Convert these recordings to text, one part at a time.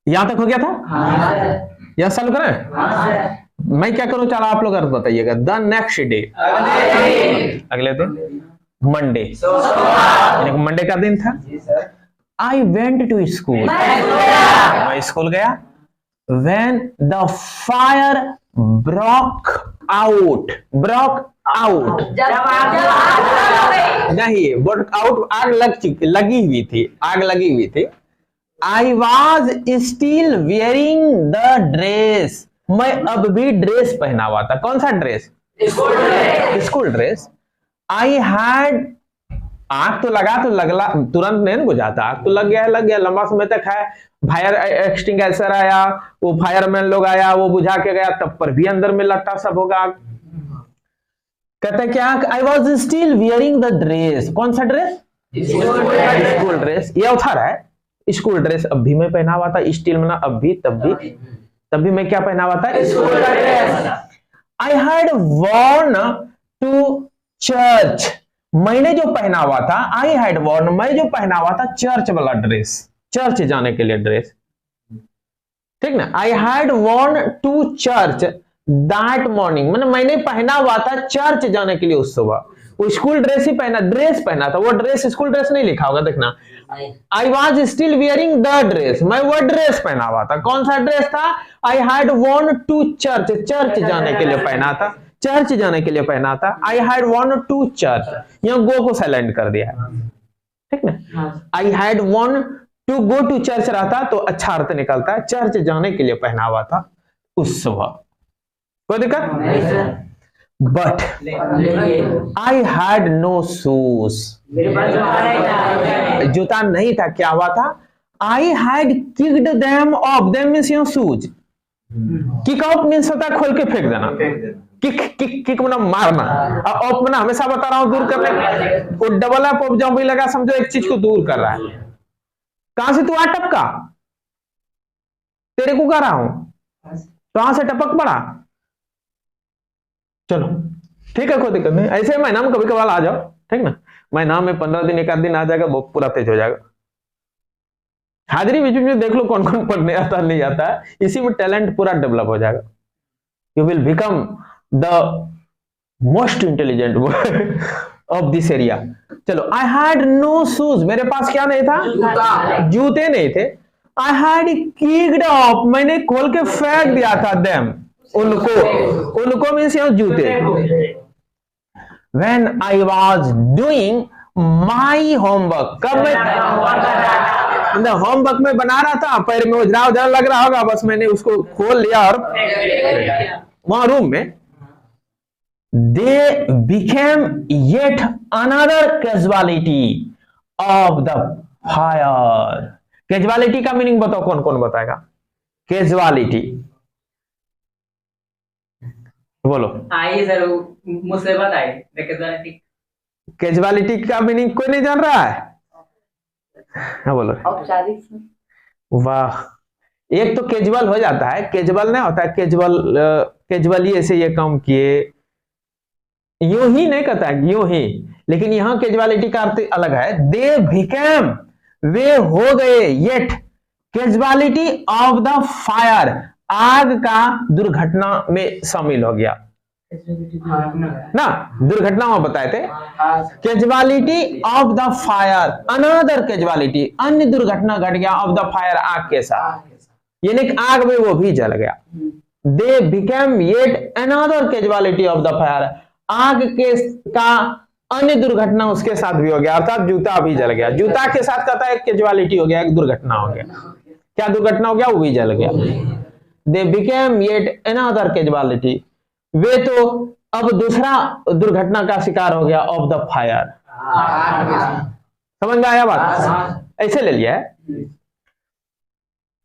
यहां तक हो गया था? यह सॉल्व करें? मैं क्या करूं, चलो आप लोग अर्थ बताइएगा। द नेक्स्ट डे, अगले दिन, मंडे, मंडे का दिन था। आई वेंट टू स्कूल, मैं स्कूल गया। When the fire broke out, नहीं, ब्रोक आउट आग लगी हुई थी। I was still wearing the dress, मैं अब भी ड्रेस पहना हुआ था। कौन सा dress? School dress. I had, आग तो लगला, तुरंत नहीं बुझाता, आग तो लग गया लंबा समय तक है। फायर एक्सटिंग्विशर आया, वो फायरमैन लोग आया, वो बुझा के गया, तब पर भी अंदर में लट्टा सब होगा। कहता है क्या? I was still wearing the dress. कौन सा ड्रेस? School dress. ये अवसर है, स्कूल ड्रेस अब भी मैं पहना हुआ था। स्टिल में अब भी, तब भी मैं क्या पहना हुआ था? School dress. I had worn to church, मैंने जो पहना हुआ था, आई हैड वॉर्न, मैं जो पहना हुआ था चर्च वाला ड्रेस, चर्च जाने के लिए ड्रेस, ठीक ना। I had worn to church that morning, मैंने पहना हुआ था चर्च जाने के लिए उस सुबह। वो स्कूल ड्रेस ही ड्रेस पहना था। वो ड्रेस स्कूल ड्रेस नहीं लिखा होगा, देखना। I was still wearing the dress, मैं वो ड्रेस पहना हुआ था। कौन सा ड्रेस था? I had worn to church, church जाने के लिए पहना था, चर्च जाने के लिए पहना था। I had worn to church, यहाँ गो को साइलेंट कर दिया है, ठीक ना। I had worn to go to church रहता तो अच्छा अर्थ निकलता है, चर्च जाने के लिए पहना हुआ था उस सुबह। कोई दिक्कत? But I had no shoes, जूता नहीं था। क्या हुआ था? I had kicked them off, them means your shoes. Kick off means होता है खोल के फेंक देना। किक मतलब मारना, और ऑफ मतलब हमेशा बता रहा हूं दूर करने। वो डबल एफ ऑफ जब भी लगा समझो एक चीज को दूर कर रहा है। कहां से तू आ टपका? तेरे को कह रहा हूं, कहां से टपक पड़ा? चलो ठीक है, कोई दिक्कत नहीं। ऐसे महीना में कभी कभार आ जाओ, ठीक ना। महीना में 15 दिन, एक आध दिन आ जाएगा, वो पूरा तेज हो जाएगा। हाजिरी बीच में देख लो कौन कौन पढ़ने आता नहीं आता है, इसी में टैलेंट पूरा डेवलप हो जाएगा। You will become the most intelligent of this area. चलो, आई हैड नो शूज, मेरे पास क्या नहीं था? जूते नहीं थे। आई हैड किक्ड ऑफ, मैंने खोल के फेंक दिया था देम, उनको मींस यहाँ जूते। When I was doing my homework, कब मैं होमवर्क में बना रहा था, पैर में उजरा लग रहा होगा, बस मैंने उसको खोल लिया और वहां रूम में। They became yet another casualty of the fire. Casualty का मीनिंग बताओ, कौन कौन बताएगा? कैजुअलिटी बोलो। आई सर, मुसीबत आई। कैजुअलिटी, कैजुअलिटी का मीनिंग कोई नहीं जान रहा है? हाँ बोलो। औपचारिक। वाह, एक तो कैजुअल हो जाता है, कैजुअल नहीं होता है। कैजुअली ऐसे ये काम किए, यूं ही नहीं कहता है, यूं ही। लेकिन यहां कैजुअलिटी का अर्थ अलग है। दे बिकेम, वे हो गए, yet casualty of the fire, आग का दुर्घटना में शामिल हो गया ना। दुर्घटना में बताए थे। Casualty of the fire, another casualty, अन्य दुर्घटना घट गया ऑफ द फायर, आग के साथ, यानी आग में वो भी जल गया। They became yet another casualty of the fire, आग के का अन्य दुर्घटना उसके साथ भी हो गया, अर्थात जूता भी जल गया। जूता के साथ कहता है कैजुअलिटी हो गया, एक दुर्घटना हो गया। क्या दुर्घटना हो गया? वो भी जल गया। They became yet another casualty, वे तो अब दूसरा दुर्घटना का शिकार हो गया ऑफ द फायर। समझ में आया बात? ऐसे ले लिया है।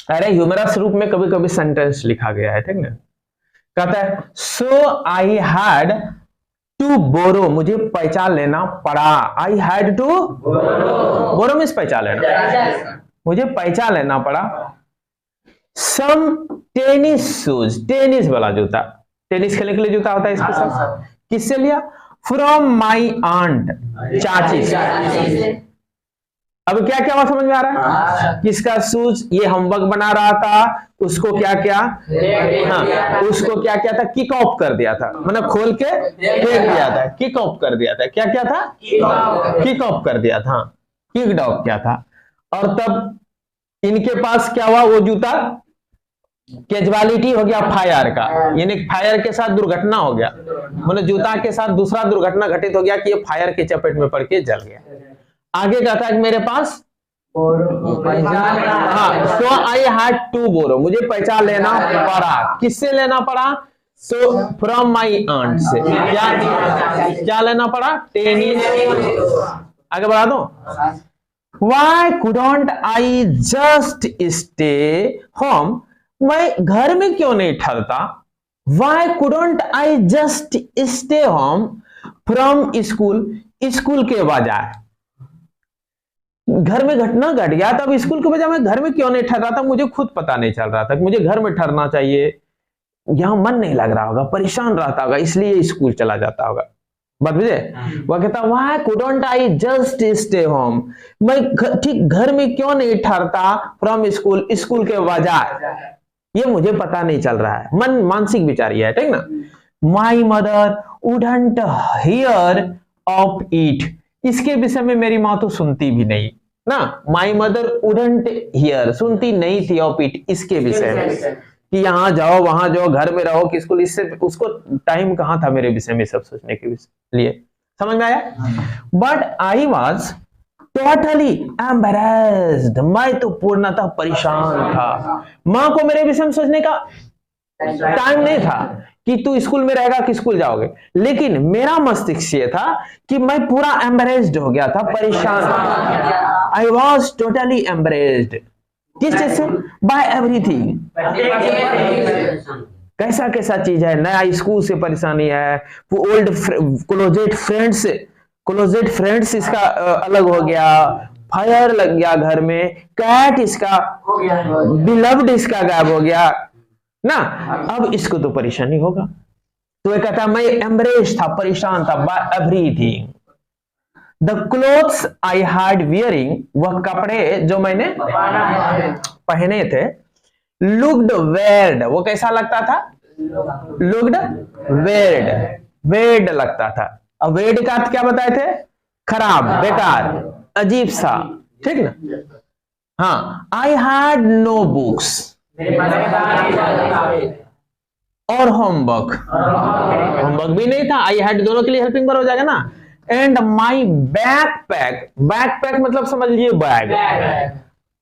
अरे ह्यूमरस रूप में कभी कभी सेंटेंस लिखा गया है, ठीक ना। कहता है सो आई हैड टू बोरो, मुझे पैसा लेना पड़ा। I had to borrow means पैसा लेना, मुझे पैसा लेना पड़ा। सम टेनिस शूज, टेनिस वाला जूता, टेनिस खेलने के लिए जूता होता है स्पेशल। किससे लिया? फ्रॉम माई आंट, चाची से। अब क्या क्या हुआ समझ में आ रहा है? किसका शूज, ये होमवर्क बना रहा था, उसको क्या क्या, हाँ उसको क्या क्या था, किक ऑफ कर दिया था, मतलब खोल के फेंक दिया था, किक ऑफ कर दिया था। क्या क्या था? किक ऑफ कर दिया था, किक ऑफ किया था। और तब इनके पास क्या हुआ, वो जूता कैजुअलिटी हो गया फायर का, यानी फायर के साथ दुर्घटना हो गया, मतलब जूता के साथ दूसरा दुर्घटना घटित हो गया कि ये फायर के चपेट में पड़ के जल गया। आगे कहता है कि मेरे पास, हाँ सो आई हैड टू बोरो, मुझे पैसा लेना पड़ा। किससे लेना पड़ा? तो फ्रॉम माई आंट से। क्या लेना पड़ा? टेनिस। आगे बढ़ा दो। Why couldn't I just stay home? मैं घर में क्यों नहीं ठहरता? Why couldn't I just stay home from school? School के बजाय, घर में घटना घट गया तब स्कूल के बजाय मैं घर में क्यों नहीं ठहर रहा था? मुझे खुद पता नहीं चल रहा था कि मुझे घर में ठहरना चाहिए, यहां मन नहीं लग रहा होगा, परेशान रहता होगा, इसलिए स्कूल चला जाता होगा। बात बुझे? वह कहता why couldn't I just stay home, मैं ठीक घर में क्यों नहीं ठहरता फ्रॉम स्कूल, स्कूल के बजाय, ये मुझे पता नहीं चल रहा है। मन मानसिक विचार ये है, ठीक ना। My mother wouldn't here of it, इसके विषय में मेरी माँ तो सुनती भी नहीं ना। माई मदर वुडंट हियर, सुनती नहीं थी, ऑफ इट, इसके विषय में, कि यहां जाओ वहां जाओ घर में रहो कि स्कूल, इससे उसको टाइम कहां था मेरे विषय में सब सोचने के लिए। समझ में आया? But I was totally embarrassed, मैं तो पूर्णतः परेशान था। मां को मेरे विषय में सोचने का टाइम नहीं था कि तू स्कूल में रहेगा कि स्कूल जाओगे, लेकिन मेरा मस्तिष्क ये था कि मैं पूरा एम्बेरेस्ड हो गया था, परेशान। आई वॉज टोटली एम्बेरेस्ड, किस चीज से? By everything. कैसा कैसा चीज है, नया स्कूल से परेशानी है, ओल्ड क्लोजेट फ्रेंड्स इसका अलग हो गया, फायर लग गया घर में, कैट इसका बिलव्ड इसका गायब हो गया ना, अब इसको तो परेशानी होगा। तो ये कहता मैं एम्ब्रेस था, परेशान था, by everything. The clothes I had wearing, वह कपड़े जो मैंने पहने थे, लुक्ड वेयर्ड, वो कैसा लगता था? लुक्ड वेयर्ड, वेयर्ड लगता था। अब वेयर्ड का अर्थ क्या बताए थे? खराब, बेकार, अजीब सा, ठीक ना। हाँ, आई हैड नो बुक्स, और होमवर्क भी नहीं था। आई हैड दोनों के लिए हेल्पिंग वर्ब हो जाएगा ना। एंड माई बैकपैक, बैकपैक मतलब समझ लीजिए बैग,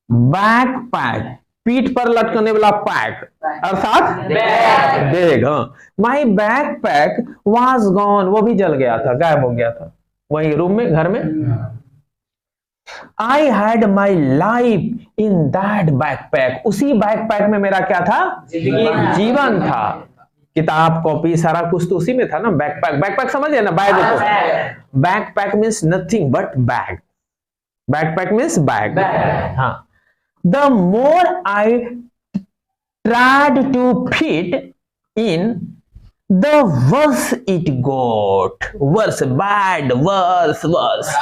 बैकपैक पीठ पर लटकने वाला पैक अर्थात बैग। हाँ, माई बैकपैक वाज गॉन, वो भी जल गया था, गायब हो गया था वही रूम में, घर में। I had my life in that backpack, उसी बैकपैक में मेरा क्या था? जीवन था। किताब कॉपी सारा कुछ तो उसी में था ना। बैकपैक, बैकपैक समझिए ना, बैग को। Backpack means nothing but bag, backpack means bag. हाँ, the more I tried to fit in the worse it got, worse bad, worse worse.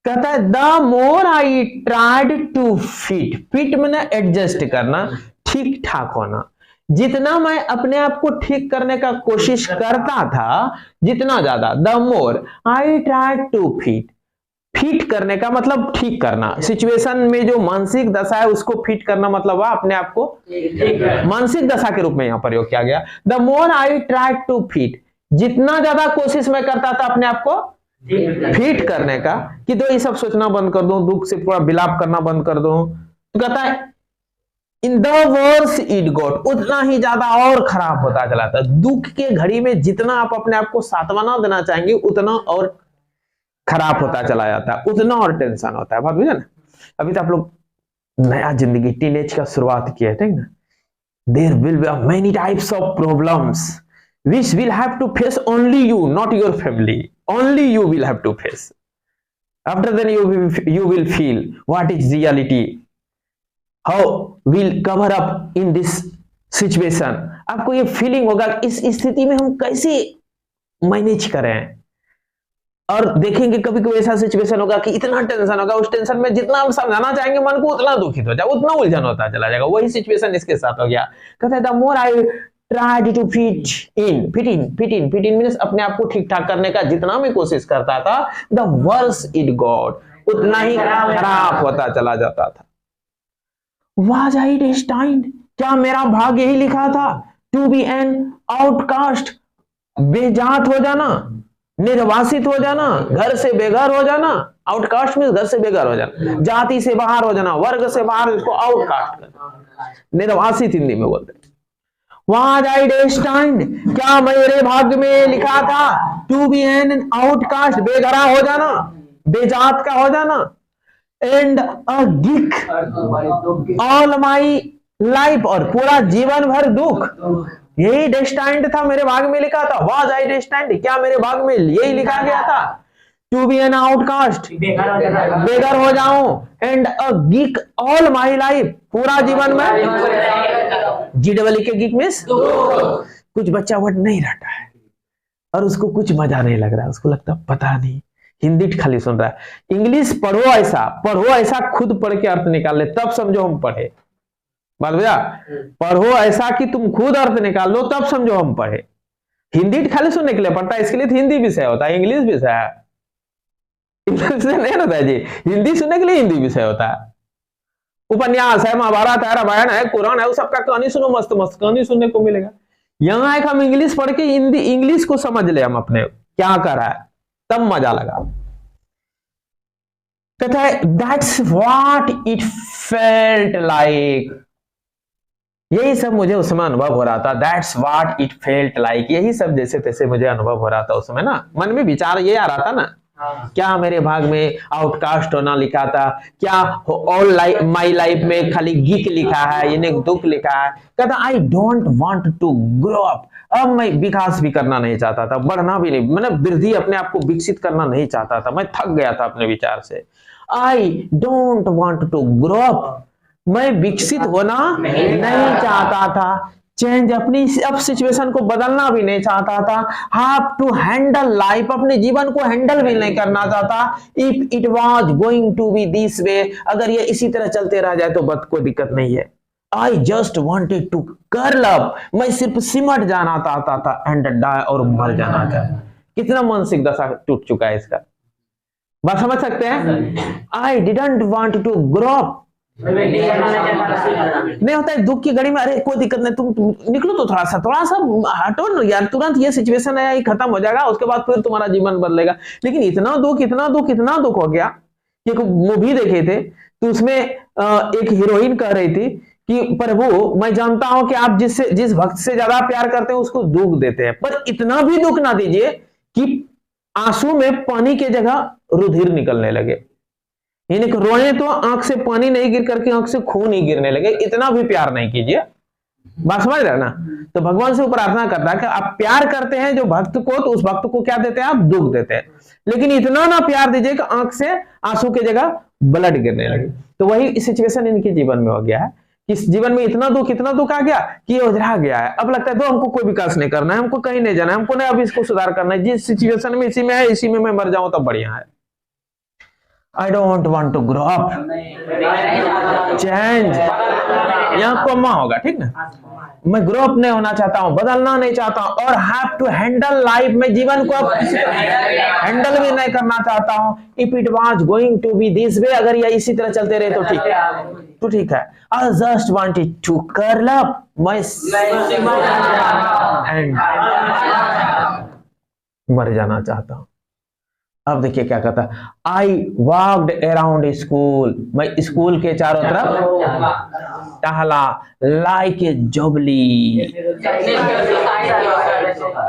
कहता है the more I tried to fit, fit मैंने adjust करना, ठीक ठाक होना। जितना मैं अपने आप को ठीक करने का कोशिश करता था, जितना ज्यादा, the more I tried to fit, fit करने का मतलब ठीक करना, सिचुएशन में जो मानसिक दशा है उसको फिट करना, मतलब अपने आप को मानसिक दशा के रूप में यहां प्रयोग किया गया। The more I tried to fit, जितना ज्यादा कोशिश मैं करता था अपने आप को फिट करने का, कि तो ये सब सोचना बंद कर दूं, दुख से पूरा विलाप करना बंद कर दूं, तो कहता है in the worse it got, उतना ही ज्यादा और खराब होता चला था। दुख के घड़ी में जितना आप अपने आप को सांत्वना देना चाहेंगे उतना और खराब होता चला जाता है, उतना और टेंशन होता है। बात बुझे ना। अभी तो आप लोग नया जिंदगी टीनेज का शुरुआत किया है, ठीक ना। There will be many types of problems which will have to face only you, not your family, only you will have to face. After then you will feel what is reality, how will cover up in this situation. आपको ये feeling होगा इस स्थिति में हम कैसे manage करें, और देखेंगे कभी कभी ऐसा सिचुएशन होगा कि इतना टेंशन होगा, उस टेंशन में जितना हम समझाना चाहेंगे मन को उतना दुखित हो जाए, उतना उलझन होता चला जाएगा। वही सिचुएशन इसके साथ हो गया। कहता है the more I tried to fit in means अपने आप को ठीक ठाक करने का जितना मैं कोशिश करता था, द वर्स इट गॉट, उतना ही खराब होता चला जाता था। वाज आई डेस्टाइन्ड, क्या मेरा भाग्य यही लिखा था, टू बी एन आउटकास्ट, बेजात हो जाना, निर्वासित हो जाना, घर से बेघर हो जाना। आउटकास्ट में घर से बेघर हो जाना, जाति से बाहर हो जाना, वर्ग से बाहर, इसको आउटकास्ट करना, निर्वासित हिंदी में बोलते हैं। वाज आई डेस्टाइन्ड, क्या मेरे भाग्य में लिखा था, टू बी एन आउटकास्ट, बेघरा हो जाना, बेजात का हो जाना, and a geek all my life, और पूरा जीवन भर दुख। यही डेस्टाइन्ड था, मेरे भाग में लिखा था। वाज आई डेस्टाइन्ड, क्या मेरे भाग में यही लिखा गया था, टू बी एन आउटकास्ट, बेघर हो जाऊं, and a geek all my life, पूरा जीवन में। जीडब्ल्यू के गिक मींस कुछ बच्चा वर्ड नहीं रहता है और उसको कुछ मजा नहीं लग रहा है, उसको लगता पता नहीं, हिंदी खाली सुन रहा है। इंग्लिश पढ़ो ऐसा खुद पढ़ के अर्थ निकाल ले, तब समझो हम पढ़े। बात भैया, पढ़ो ऐसा कि तुम खुद अर्थ निकाल लो, तब समझो हम पढ़े। हिंदी खाली सुनने के लिए पढ़ता है, इसके लिए हिंदी विषय होता है, इंग्लिश विषय है, इंग्लिश नहीं होता है जी। हिंदी सुनने के लिए हिंदी विषय होता है। उपन्यास है, महाभारत है, रामायण है, कुरान है, वो सबका कहानी सुनो, मस्त मस्त कहानी सुनने को मिलेगा। यहाँ एक हम इंग्लिश पढ़ के हिंदी इंग्लिश को समझ ले, हम अपने क्या कर रहा है, तब मजा लगा। कहता है that's what it felt like, यही सब मुझे उस समय अनुभव हो रहा था। That's what it felt like, यही सब जैसे तैसे मुझे अनुभव हो रहा था उस समय ना। मन में विचार ये आ रहा था ना, क्या मेरे भाग में आउटकास्ट होना लिखा था, क्या ऑल माई लाइफ में खाली गिक लिखा है, यानी दुख लिखा है। कहता I don't want to grow up, अब मैं विकास भी करना नहीं चाहता था, बढ़ना भी नहीं, मतलब वृद्धि, अपने आप को विकसित करना नहीं चाहता था, मैं थक गया था अपने विचार से। I don't want to grow up, मैं विकसित होना नहीं चाहता था, चेंज, अपनी अब सिचुएशन को बदलना भी नहीं चाहता था, हैव टू हैंडल लाइफ, अपने जीवन को हैंडल भी नहीं करना चाहता। If it was going to be this way, अगर ये इसी तरह चलते रह जाए तो बस कोई दिक्कत नहीं है। I just wanted to curl up, मैं सिर्फ सिमट जाना चाहता था, एंड डाई, और मर जाना चाहता। कितना मानसिक दशा टूट चुका है इसका, बात समझ सकते हैं। I didn't want to grow up, नहीं होता है दुख की घड़ी में, अरे कोई दिक्कत नहीं, तुम निकलो तो थोड़ा सा हटो ना यार, तुरंत ये सिचुएशन है, ये खत्म हो जाएगा, उसके बाद फिर तुम्हारा जीवन बदलेगा। लेकिन इतना दुख हो गया। एक मूवी देखे थे तो उसमें एक हीरोइन कह रही थी कि प्रभु मैं जानता हूं कि आप जिस भक्त से ज्यादा प्यार करते हैं उसको दुख देते हैं, पर इतना भी दुख ना दीजिए कि आंसू में पानी की जगह रुधिर निकलने लगे, यानी कि रोए तो आंख से पानी नहीं गिर करके आंख से खून ही गिरने लगे, इतना भी प्यार नहीं कीजिए। बात समझ रहे ना। तो भगवान से प्रार्थना करता है कि आप प्यार करते हैं जो भक्त को, तो उस भक्त को क्या देते हैं, आप दुख देते हैं, लेकिन इतना ना प्यार दीजिए कि आंख से आंसू की जगह ब्लड गिरने लगे। तो वही सिचुएशन इनके जीवन में हो गया है कि इस जीवन में इतना दुख आ गया कि उजरा गया है। अब लगता है तो हमको कोई विकास नहीं करना है, हमको कहीं नहीं जाना है, हमको नहीं अब इसको सुधार करना है, जिस सिचुएशन में इसी में है, इसी में मैं मर जाऊं तब बढ़िया है। I don't want to grow up, change, यहाँ कोमा होगा, ठीक ना। मैं ग्रो अप नहीं होना चाहता हूँ, बदलना नहीं चाहता हूँ, और हैव टू हैंडल लाइफ, में जीवन को हैंडल भी नहीं करना चाहता हूँ। If it was going to be this way, अगर ये इसी तरह चलते रहे तो ठीक है। I just wanted to curl up my and मर जाना चाहता हूँ। अब देखिए क्या कहता है, आई वॉक्ड अराउंड स्कूल, मैं स्कूल के चारों तरफ टहला, लाइक ए जुबली,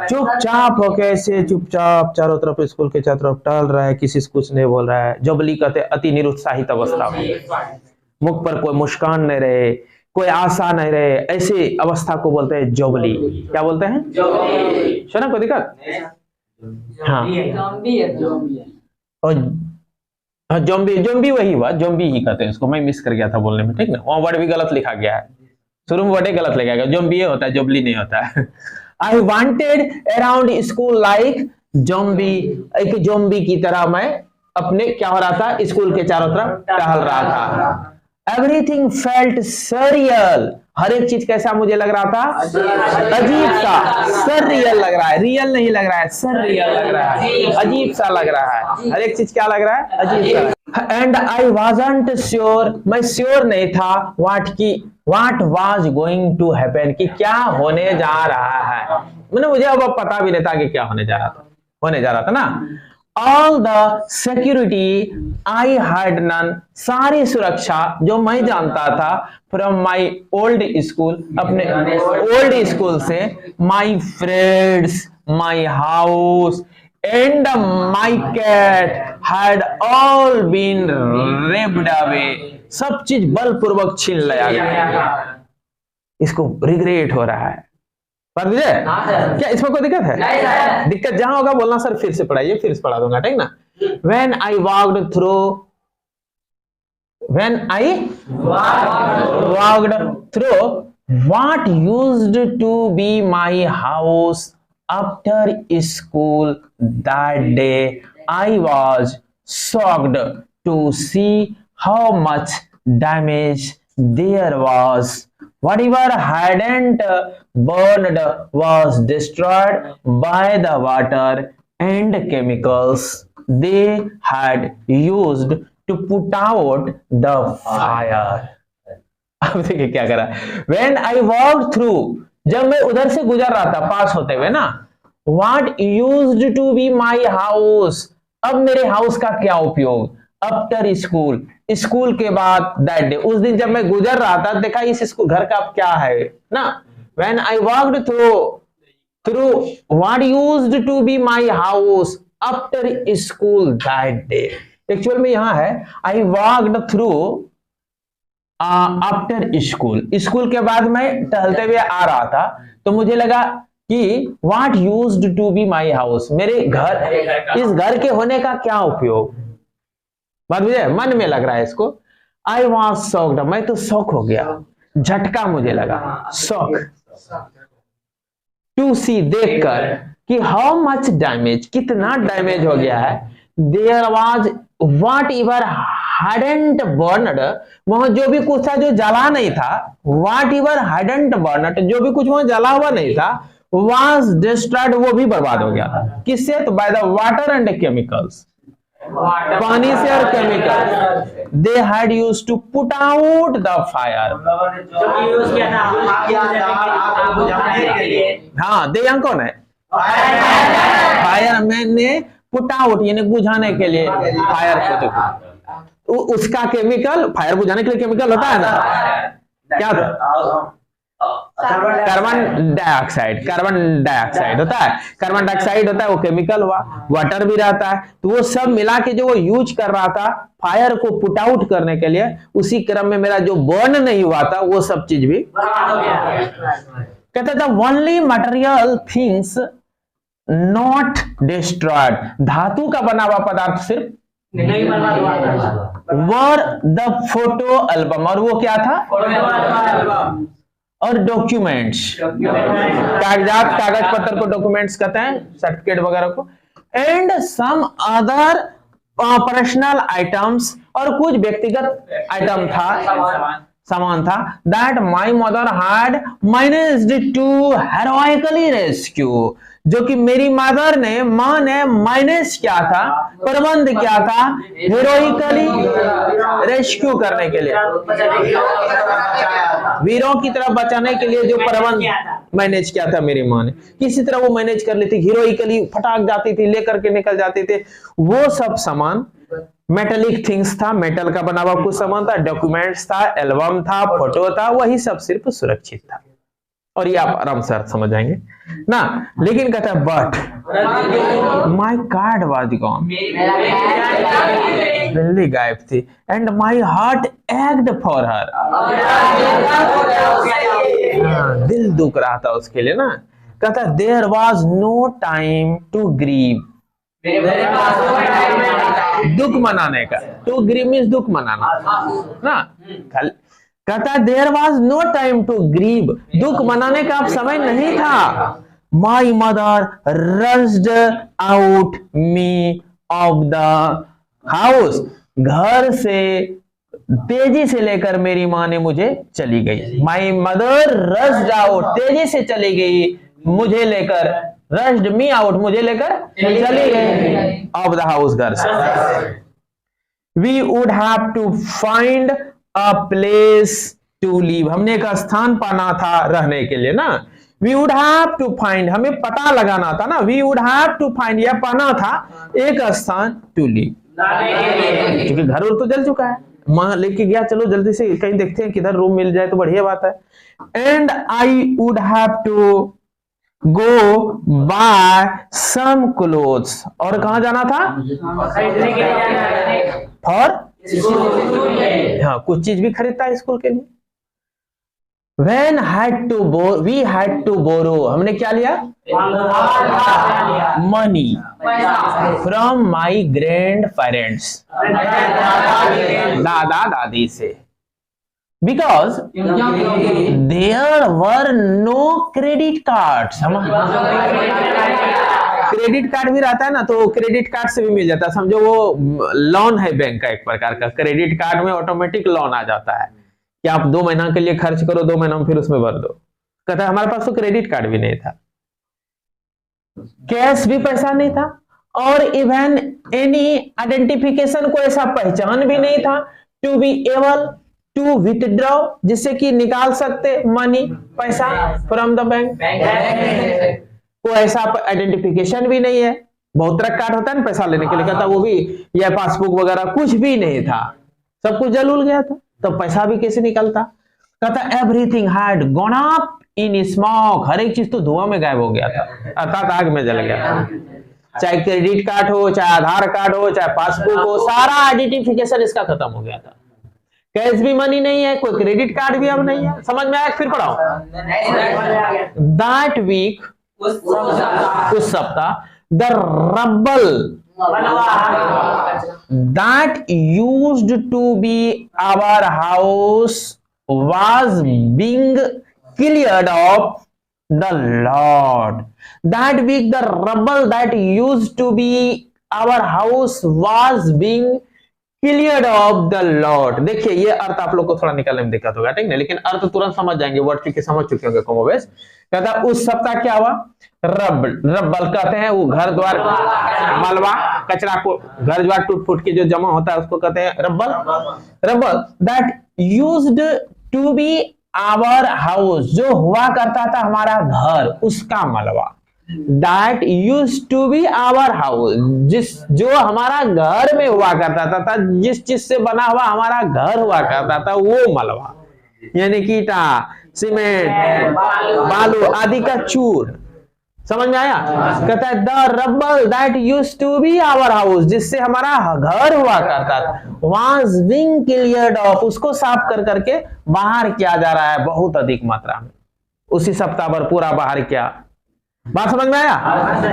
चुपचाप हो, कैसे चुपचाप चारों तरफ स्कूल के चारों तरफ टहल रहा है, किसी से कुछ नहीं बोल रहा है। जुबली कहते अति निरुत्साहित अवस्था में, मुख पर कोई मुस्कान नहीं रहे, कोई आशा नहीं रहे, ऐसी अवस्था को बोलते हैं जुबली। क्या बोलते हैं, सुना कोई दिक्कत, हाँ, और जोम्बी वही हुआ, जोम्बी ही कहते हैं इसको, मैं मिस कर गया था बोलने में, ठीक ना, वहां वर्ड भी गलत लिखा गया है, शुरू में वर्ड गलत लिखा गया, जोम्बी होता है, जोबली नहीं होता है। I wanted around school like zombie, एक जोम्बी की तरह मैं अपने क्या हो रहा था, स्कूल के चारों तरफ टहल रहा था। एवरीथिंग फेल्ट सरियल, हर एक चीज कैसा मुझे लग रहा था, अजीब सा, सरियल लग रहा है, रियल नहीं लग रहा है, सरियल लग रहा है, अजीब सा लग रहा है, हर एक चीज क्या लग रहा है, अजीब सा। एंड आई वाजंट श्योर, मैं श्योर नहीं था what was going to happen, कि क्या होने जा रहा है, मैंने मुझे अब पता भी नहीं था कि क्या होने जा रहा था ना। All the security I had none, सारी सुरक्षा जो मैं जानता था, फ्रॉम माई ओल्ड स्कूल, अपने ओल्ड स्कूल से, my friends, my house and my cat had all been ripped away, सब चीज बलपूर्वक छीन लिया गया। इसको रिग्रेट हो रहा है, बात बुझे? क्या इसमें कोई दिक्कत है? दिक्कत जहां होगा बोलना सर फिर से पढ़ाइए, फिर से पढ़ा दूंगा, ठीक ना। When I walked through, what used to be my house after school that day, I was shocked to see how much damage there was. Whatever hadn't burned was destroyed by the water and chemicals they had used to put out the fire. अब देखिए क्या करा, when I walked through, जब मैं उधर से गुजर रहा था पास होते हुए ना, what used to be my house, अब मेरे हाउस का क्या उपयोग, आफ्टर स्कूल, स्कूल के बाद, दैट डे, उस दिन जब मैं गुजर रहा था देखा इस स्कूल घर का क्या है ना। When I walked through what used to be my house after school that day, actual में यहां है I walked through after school, school के बाद मैं टहलते हुए आ रहा था तो मुझे लगा कि what used to be my house, मेरे घर, इस घर के होने का क्या उपयोग, बात मुझे मन में लग रहा है इसको। आई वॉज शॉक्ड, मैं तो शॉक हो गया, झटका मुझे लगा, शॉक, टू सी, देखकर, कि हाउ मच डैमेज, कितना डैमेज हो गया है, there was whatever hadn't burned, वहां जो भी कुछ था जो जला नहीं था, व्हाट एवर hadn't burned, जो भी कुछ वहां जला हुआ नहीं था, was destroyed, वो भी बर्बाद हो गया था, किससे, तो by the water and chemicals, पानी से और chemical, they had used to put out the fire, हाँ दे यहाँ कौन है, फायर मैन ने पुट आउट यानी बुझाने के लिए फायर को, उसका केमिकल, फायर बुझाने के लिए केमिकल होता है ना, क्या था, कार्बन डाइऑक्साइड होता है, कार्बन डाइऑक्साइड होता है, वो केमिकल हुआ, वाटर भी रहता है, तो वो सब मिला के जो वो यूज कर रहा था फायर को पुट आउट करने के लिए, उसी क्रम में मेरा जो बर्न नहीं हुआ था वो सब चीज भी कहते थे। Only material things not destroyed, धातु का बना हुआ पदार्थ सिर्फ नहीं बर्बाद हुआ, वर द फोटो एल्बम, और वो क्या था, और डॉक्यूमेंट्स, कागजात, कागज पत्र को डॉक्यूमेंट्स कहते हैं, सर्टिफिकेट वगैरह को, and some other personal items, और कुछ व्यक्तिगत आइटम था, सामान था, that my mother had managed to heroically rescue, जो कि मेरी मदर ने, मां ने मैनेज किया था, प्रबंध किया था, हेरोइकली रेस्क्यू करने के लिए, वीरों की तरफ बचाने के लिए जो प्रबंध मैनेज किया था मेरी मां ने, किसी तरह वो मैनेज कर लेती, हीरोइकली फटाक जाती थी, लेकर के निकल जाते थे, वो सब सामान, मेटेलिक थिंग्स था, मेटल का बना हुआ कुछ सामान था, डॉक्यूमेंट्स था, एल्बम था, फोटो था, वही सब सिर्फ सुरक्षित था, और ये आप आराम से समझ जाएंगे ना। लेकिन कहता है but my cat was gone, बिल्ली गायब थी, and my heart ached for her, दिल दुख रहा था उसके लिए ना। कहता there was no time to grieve, दुख मनाने का, टू ग्रीव मीन्स दुख मनाना ना, कहता there was no time to grieve, दुख मनाने का अब समय नहीं था, my mother rushed out me of the house, घर से तेजी से लेकर मेरी माँ ने मुझे चली गई। माई मदर रस्ड आउट, तेजी से चली गई मुझे लेकर, रस्ड मी आउट, मुझे लेकर चली गई ऑफ द हाउस, घर से। We would have to find a place to live, हमने एक स्थान पाना था रहने के लिए ना। We would have to find, हमें पता लगाना था ना, we would have to find, यह पाना था एक स्थान टू लिव, क्योंकि घर और तो जल चुका है, माँ लेके गया, चलो जल्दी से कहीं देखते हैं किधर रूम मिल जाए तो बढ़िया बात है। And I would have to go buy some clothes, और कहां जाना था? फॉर, हाँ कुछ चीज भी खरीदता है स्कूल के लिए। When we had to borrow, हमने क्या लिया? Money from my grandparents, दादा दादी से, because there were no credit cards। Credit card भी रहता है ना, तो क्रेडिट कार्ड से भी मिल जाता है, समझो वो लोन है बैंक का एक प्रकार का, क्रेडिट कार्ड में ऑटोमेटिक लोन आ जाता है कि आप 2 महीना के लिए खर्च करो, 2 महीना में फिर उसमें भर दो। कहता है हमारे पास तो क्रेडिट कार्ड भी नहीं था, कैश भी पैसा नहीं था, और इवन एनी आइडेंटिफिकेशन, को ऐसा पहचान भी नहीं था to be able to withdraw, जिससे कि निकाल सकते मनी, पैसा फ्रॉम द बैंक, को ऐसा आइडेंटिफिकेशन भी नहीं है। बहुत तरह कार्ड होता है ना पैसा लेने के लिए, कहता वो भी, या पासबुक वगैरह कुछ भी नहीं था, सब कुछ जल उल गया था, तो पैसा भी कैसे निकलता? कहता everything had gone up in smoke, हर एक चीज तो धुआं में गायब हो गया था, अर्थात आग में जल गया था। चाहे क्रेडिट कार्ड हो, चाहे आधार कार्ड हो, चाहे पासबुक हो, सारा आइडेंटिफिकेशन इसका खत्म हो गया था। कैश भी मनी नहीं है, कोई क्रेडिट कार्ड भी अब नहीं है। समझ में आया? फिर पढ़ाओ। दैट वीक, उस सप्ताह, the rubble that used to be our house was being cleared of the Lord. That week the rubble that used to be our house was being cleared of the Lord। देखिए ये अर्थ आप लोग को थोड़ा निकालने में दिक्कत होगा, ठीक है, लेकिन अर्थ तुरंत समझ जाएंगे, वर्ड क्योंकि समझ चुके होंगे कमोबेश। कहता उस सप्ताह क्या हुआ? रब्बल कहते हैं वो घर द्वार, मलबा, कचरा को, घर द्वार टूट फूट के जो जमा होता है उसको कहते हैं rubble. That used to be our house, जो हुआ करता था हमारा घर, उसका मलबा। That used to be our house, जो हमारा घर में हुआ करता था, जिस चीज से बना हुआ हमारा घर हुआ करता था, वो मलबा, यानी कि ईटा, सीमेंट, बालू आदि का चूर। समझ में आया? कहता है the rubble that used to be our house, जिससे हमारा घर हुआ करता था, वाज बीइंग क्लियर्ड ऑफ, उसको साफ कर करके बाहर किया जा रहा है बहुत अधिक मात्रा में। उसी सप्ताह भर पूरा बाहर किया। बात समझ में आया?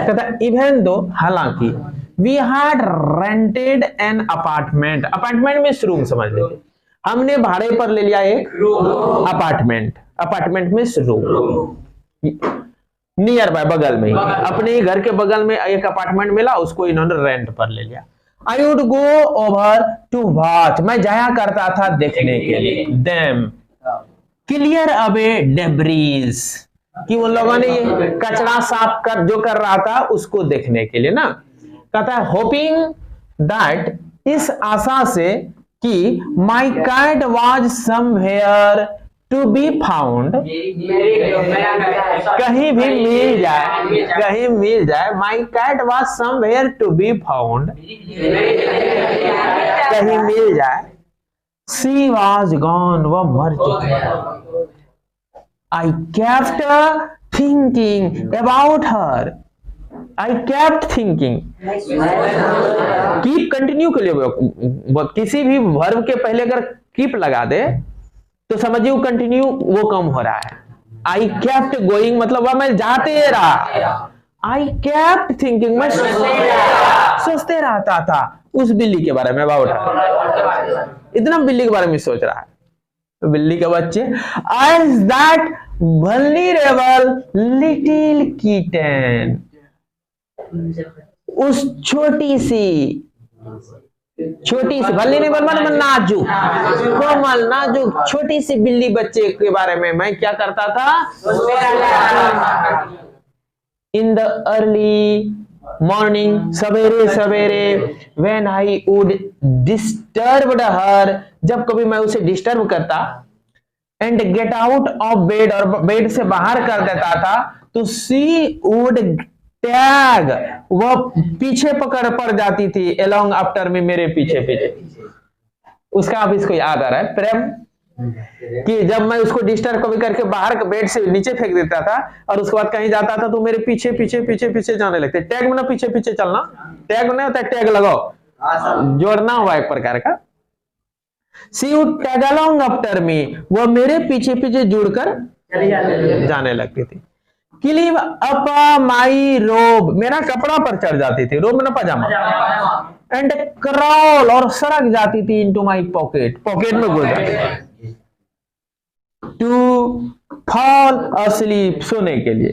कहता है इवन दो, हालांकि we had rented an apartment, apartment में रूम समझ लेते, हमने भाड़े पर ले लिया एक अपार्टमेंट, अपार्टमेंट में रूम नियर बाय, बगल में ही, अपने घर के बगल में एक अपार्टमेंट मिला, उसको इन्होंने रेंट पर ले लिया। I would go over to watch, मैं जाया करता था देखने के लिए, देम क्लियर अवे डेब्रीज, कि उन लोगों ने ये कचरा साफ कर जो कर रहा था उसको देखने के लिए ना। कहता है होपिंग दैट, इस आशा से कि my cat was somewhere to be found, कहीं भी मिल जाए, कहीं मिल जाए, my cat was somewhere to be found, कहीं मिल जाए, शी वॉज गॉन, वह मर चुकी। I kept thinking about her. I kept thinking. Keep continue के लिए किसी भी वर्ब के पहले अगर keep लगा दे तो समझिए वो कंटिन्यू वो कम हो रहा है। I kept going मतलब वह मैं जाते रहा। I kept thinking, मैं सोचते रहता था उस बिल्ली के बारे में, इतना बिल्ली के बारे में सोच रहा है, बिल्ली के बच्चे। As that vulnerable little kitten, उस छोटी सी वल्नरेबल मतलब नाजुक, कोमल नाजुक छोटी सी बिल्ली बच्चे के बारे में मैं क्या करता था? इन द अर्ली मॉर्निंग, सवेरे सवेरे, when I would disturb her, जब कभी मैं उसे डिस्टर्ब करता, and get out of bed, और बेड से बाहर कर देता था, तो सी वुड टैग, वह पीछे पड़ जाती थी, अलोंग आफ्टर में, मेरे पीछे पीछे। उसका अब इसको याद आ रहा है प्रेम, कि जब मैं उसको डिस्टर्ब कभी करके बाहर बेड से नीचे फेंक देता था और उसके बाद कहीं जाता था तो मेरे पीछे पीछे पीछे पीछे जाने लगते। टैग में ना पीछे पीछे चलना, टैग नहीं होता, टैग लगाओ, जोड़ना हुआ एक प्रकार का। She would tag along after me, वह मेरे पीछे पीछे जुड़कर जाने लगती थी। क्लीव अप माई रोब, मेरा कपड़ा पर चढ़ जाती थी, रोब में पजामा, एंड क्रॉल, और सरक जाती थी, इनटू माई पॉकेट, पॉकेट में घुस जाती, टू फॉल अस्लीप, सोने के लिए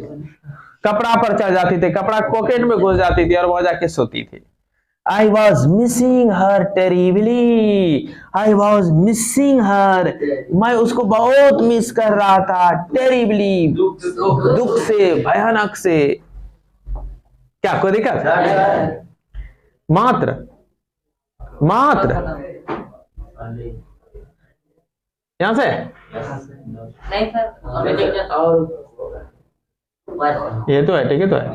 कपड़ा पर चढ़ जाती थी, कपड़ा पॉकेट में घुस जाती थी और वह जाके सोती थी। I was missing her terribly, I was missing her, मैं उसको बहुत मिस कर रहा था, terribly, दुख से, भयानक से। क्या कोई दिक्कत? मात्र यहां से नहीं सर, और ये तो है, ठीक है, तो है।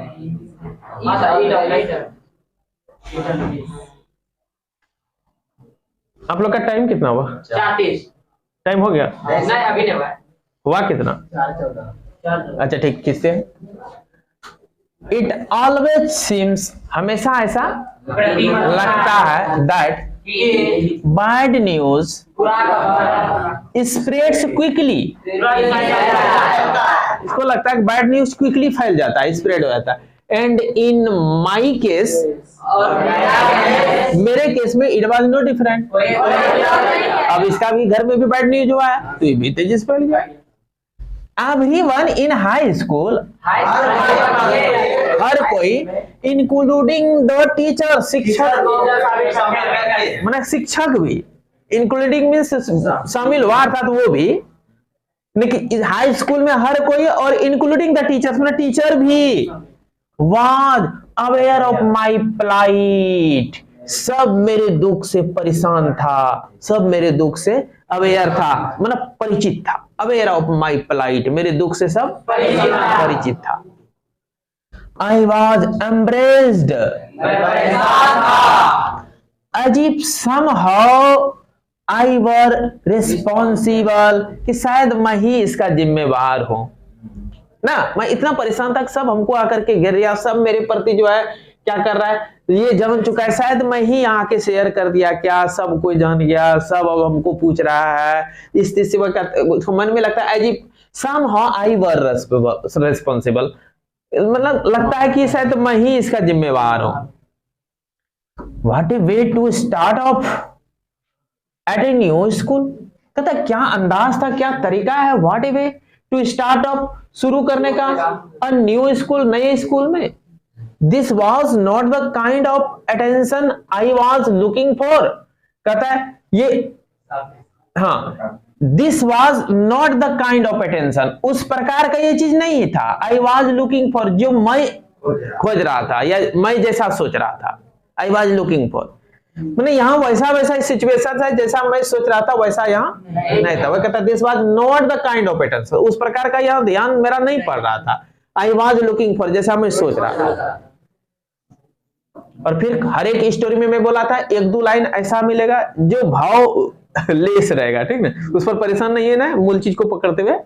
आप लोग का टाइम कितना हुआ? 34। टाइम हो गया? नहीं अभी नहीं हुआ कितना? 4:14। अच्छा ठीक, किससे? इट ऑलवेज सीम्स, हमेशा ऐसा लगता है, that bad news spreads quickly, इसको लगता है बैड न्यूज क्विकली फैल जाता है, स्प्रेड हो जाता है। एंड इन माई केस, मेरे केस में इट वाज नो डिफरेंट। अब इसका भी घर में भी बैड न्यूज हुआ है तो ये भी तेजी से फैल गया। एवरीवन इन हाई स्कूल, हर कोई, इंक्लूडिंग द टीचर, शिक्षक, माने शिक्षक भी, इंक्लूडिंग मींस शामिल हुआ अर्थात वो भी, लेकिन हाई स्कूल में हर कोई और इंक्लूडिंग द टीचर्स, माने टीचर भी, was aware of my plight, सब मेरे दुख से परेशान था, सब मेरे दुख से अवेयर था, मतलब परिचित था, अवेयर ऑफ माई प्लाइट, मेरे दुख से सब परिचित था। आई वॉज एम्ब्रेस्ड, अजीब, somehow आई वर रिस्पॉन्सिबल, कि शायद मैं ही इसका जिम्मेवार हूं ना, मैं इतना परेशान था, सब हमको आकर के घेर लिया, सब मेरे प्रति जो है क्या कर रहा है, ये जान चुका है, शायद मैं ही यहाँ के शेयर कर दिया क्या, सब कोई जान गया, सब अब हमको पूछ रहा है, इस तीसरी वक्त मन में लगता है अजीब, somehow आई वर रिस्पॉन्सिबल, मतलब लगता है कि शायद मैं ही इसका जिम्मेवार हूं। What a way to start off at a new school, कहता क्या अंदाज था, क्या तरीका है, what a way to start off, शुरू करने का, अ न्यू स्कूल, नए स्कूल में। This was not the kind of attention I was looking for, कहता है ये, हाँ, this was not the kind of attention, उस प्रकार का ये चीज नहीं था, आई वॉज लुकिंग फॉर, जो मैं खोज रहा था या मैं जैसा सोच रहा था, आई वॉज लुकिंग फॉर, मैंने यहाँ वैसा सिचुएशन है जैसा मैं सोच रहा था वैसा यहाँ नहीं था। वह कहता this was not the kind of attention, उस प्रकार का यहाँ ध्यान मेरा नहीं पड़ रहा था, आई वाज लुकिंग फॉर, जैसा मैं सोच रहा था। और फिर हर एक स्टोरी में मैं बोला था एक दो लाइन ऐसा मिलेगा जो भाव लेस रहेगा, ठीक ना, उस पर परेशान नहीं है ना, मूल चीज को पकड़ते हुए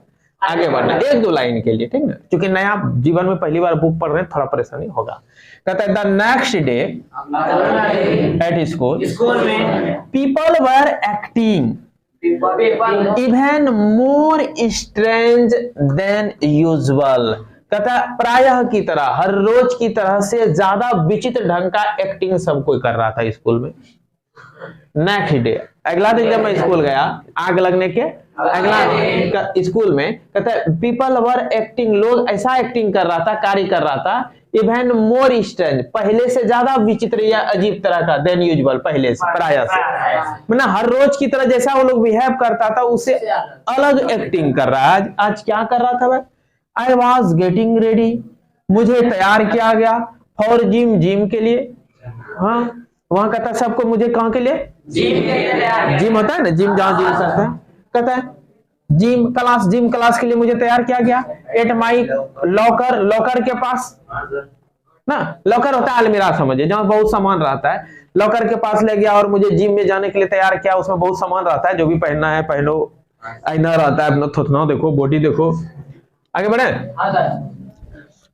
आगे बढ़ना, एक दो लाइन के लिए, ठीक ना, क्योंकि नया जीवन में पहली बार बुक पढ़ रहे हैं, थोड़ा परेशानी होगा। कहता है the next day at school people were acting even more strange than usual, कहता प्रायः की तरह, हर रोज की तरह से ज्यादा विचित्र ढंग का एक्टिंग सब कोई कर रहा था स्कूल में। नेक्स्ट डे, अगला दिन जब मैं स्कूल गया, आग लगने के अगला स्कूल में कहता है पीपल वर एक्टिंग, लोग ऐसा एक्टिंग कर रहा था, कार्य कर रहा था, इवन मोर स्ट्रेंज, पहले से ज्यादा विचित्र या अजीब तरह का, देन यूजुअल, पहले से, प्राय से, मतलब हर रोज की तरह जैसा वो लोग बिहेव करता था उससे अलग एक्टिंग कर रहा है। आज क्या कर रहा था भाई? आई वॉज गेटिंग रेडी, मुझे तैयार किया गया, फॉर जिम, जिम के लिए। हाँ, वहां कहता है सबको, मुझे कहाँ के लिए? जिम होता है ना, जिम, जहां जिम करते हैं, कहता है जिम क्लास, जिम क्लास के लिए मुझे तैयार किया गया। एट माई लॉकर, लॉकर के पास ना, लॉकर होता है अलमीरा समझिए, जहां बहुत सामान रहता है, लॉकर के पास ले गया और मुझे जिम में जाने के लिए तैयार किया। उसमें बहुत सामान रहता है, जो भी पहनना है पहनो, आईना रहता है, अपना थुथना देखो, बॉडी देखो। आगे बढ़े।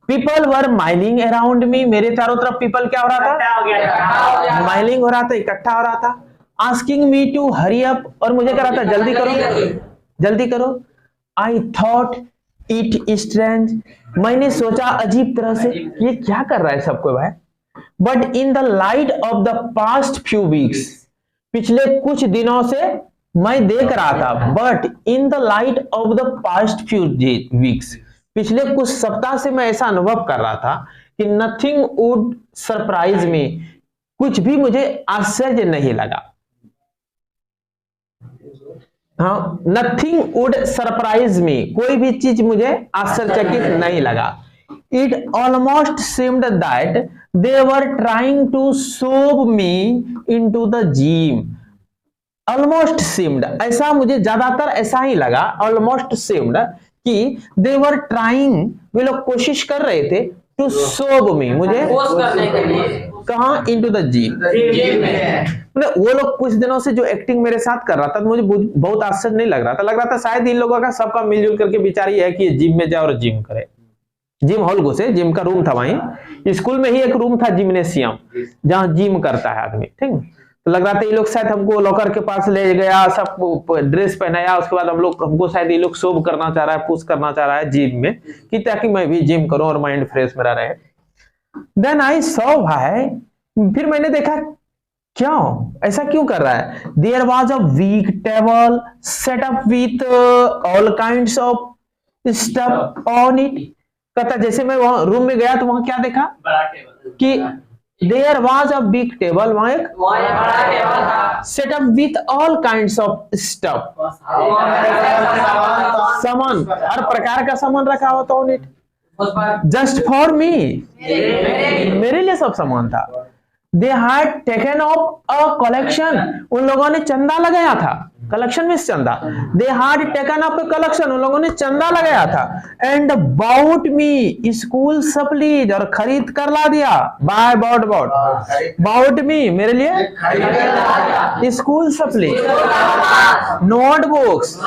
People were milling around me, मेरे चारों तरफ पीपल क्या हो रहा था? माइलिंग हो रहा था, इकट्ठा हो रहा था। Asking me to hurry up, और मुझे कह रहा था जल्दी करो, जल्दी करो। आई थॉट इट स्ट्रेंज, मैंने सोचा अजीब तरह से, ये क्या कर रहा है सबको भाई। But in the light of the past few weeks, पिछले कुछ दिनों से मैं देख रहा था, but in the light of the past few weeks, पिछले कुछ सप्ताह से मैं ऐसा अनुभव कर रहा था कि नथिंग वुड सरप्राइज मी, कुछ भी मुझे आश्चर्य नहीं लगा। हाँ, नथिंग वुड सरप्राइज मी, कोई भी चीज मुझे आश्चर्यचकित नहीं लगा। It almost seemed that they were trying to shove me into the gym. Almost seemed, ऐसा मुझे ज्यादातर ऐसा ही लगा, ऑलमोस्ट सीम्ड, कि दे वर ट्राइंग, वे लोग कोशिश कर रहे थे, टू शोव मी, मुझे कहा, इनटू द जिम। मतलब वो लोग कुछ दिनों से जो एक्टिंग मेरे साथ कर रहा था, तो मुझे बहुत आश्चर्य नहीं लग रहा था, लग रहा था शायद इन लोगों का सबका मिलजुल करके विचार ये है कि जिम में जाए और जिम करे। जिम हॉल घुसे, जिम का रूम था वहीं, स्कूल में ही एक रूम था जिम्नेशियम, जहां जिम करता है आदमी, ठीक है। तो लग रहा था ये लोग शायद हमको लॉकर के पास ले गया, सब ड्रेस पहनाया, उसके बाद हमको शायद ये लोग शोभ करना चाह रहा है, पुश करना चाह रहा है जिम में, कि ताकि मैं भी जिम करूं और माइंड फ्रेश मेरा रहे। देन आई सॉ भाई, फिर मैंने देखा क्यों ऐसा क्यों कर रहा है। There was a week table set up with all kinds of stuff on it. कहता जैसे मैं वहां रूम में गया तो वहां क्या देखा कि there was a big table, वहां एक set up with all kinds of stuff, सामान, हर प्रकार का सामान रखा हुआ था on it, just for me, मेरे लिए सब सामान था। They had taken up a collection, उन लोगों ने चंदा लगाया था, कलेक्शन में चंदा, they had taken up a collection, उन लोगों ने चंदा लगाया था। And bought me school supplies, और खरीद कर ला दिया, buy bought bought, bought me, मेरे लिए school supplies, notebooks,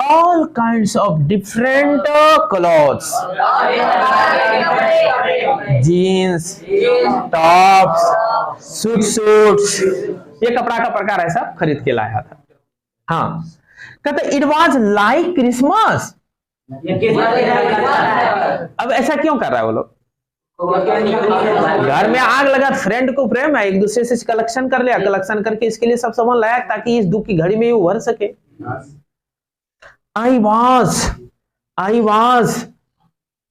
all kinds of different clothes, jeans, tops, suits, ये कपड़ा का प्रकार है सब खरीद के लाया था। हाँ, कहते इट वॉज लाइक क्रिसमस। अब ऐसा क्यों कर रहा है वो लोग? घर में आग लगा, फ्रेंड को प्रेम है, एक दूसरे से कलेक्शन कर लिया, कलेक्शन करके इसके लिए सब सामान लाया ताकि इस दुख की घड़ी में ये उभर सके। I was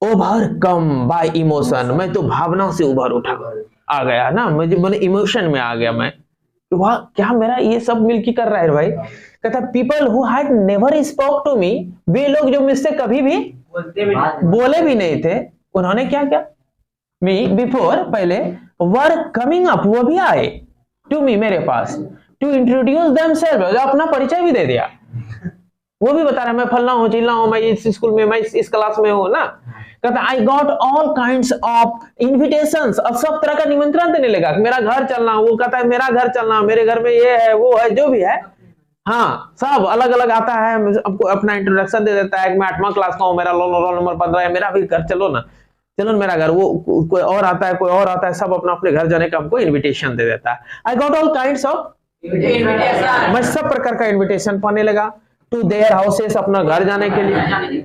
overcome bye emotion, मैं तो भावना से उभर उठा आ गया ना, मुझे मैंने इमोशन में आ गया मैं, वाह क्या मेरा ये सब मिलके कर रहा है भाई। कहता people who had never spoke to me, वे लोग जो मुझसे कभी भी बोले भी नहीं थे, उन्होंने क्या किया, मी बिफोर, पहले, वर कमिंग अप, वो भी आए, टू मी, मेरे पास, टू इंट्रोड्यूस देमसेल्फ, अपना परिचय भी दे दिया, वो भी बता रहा मैं फलना हूँ, चिल्ला हूँ, मैं इस स्कूल में, मैं इस क्लास में हूँ ना। कहता I got all kinds of invitations, अब सब तरह का निमंत्रण देने लगा, मेरा घर चलना, वो कहता है मेरा घर चलना, मेरे घर में ये है वो है जो भी है, हाँ सब अलग अलग आता है, आपको अपना इंट्रोडक्शन दे देता है, मैं 8वां क्लास का हूँ, मेरा रोल नंबर 15 है, मेरा भी घर चलो ना, चलो मेरा घर, वो कोई और आता है, कोई और आता है, सब अपना अपने घर जाने का हमको इन्विटेशन दे देता है। I got all kinds of, मैं सब प्रकार का इन्विटेशन पाने लगा, टू देयर हाउसेस, अपना घर जाने के लिए,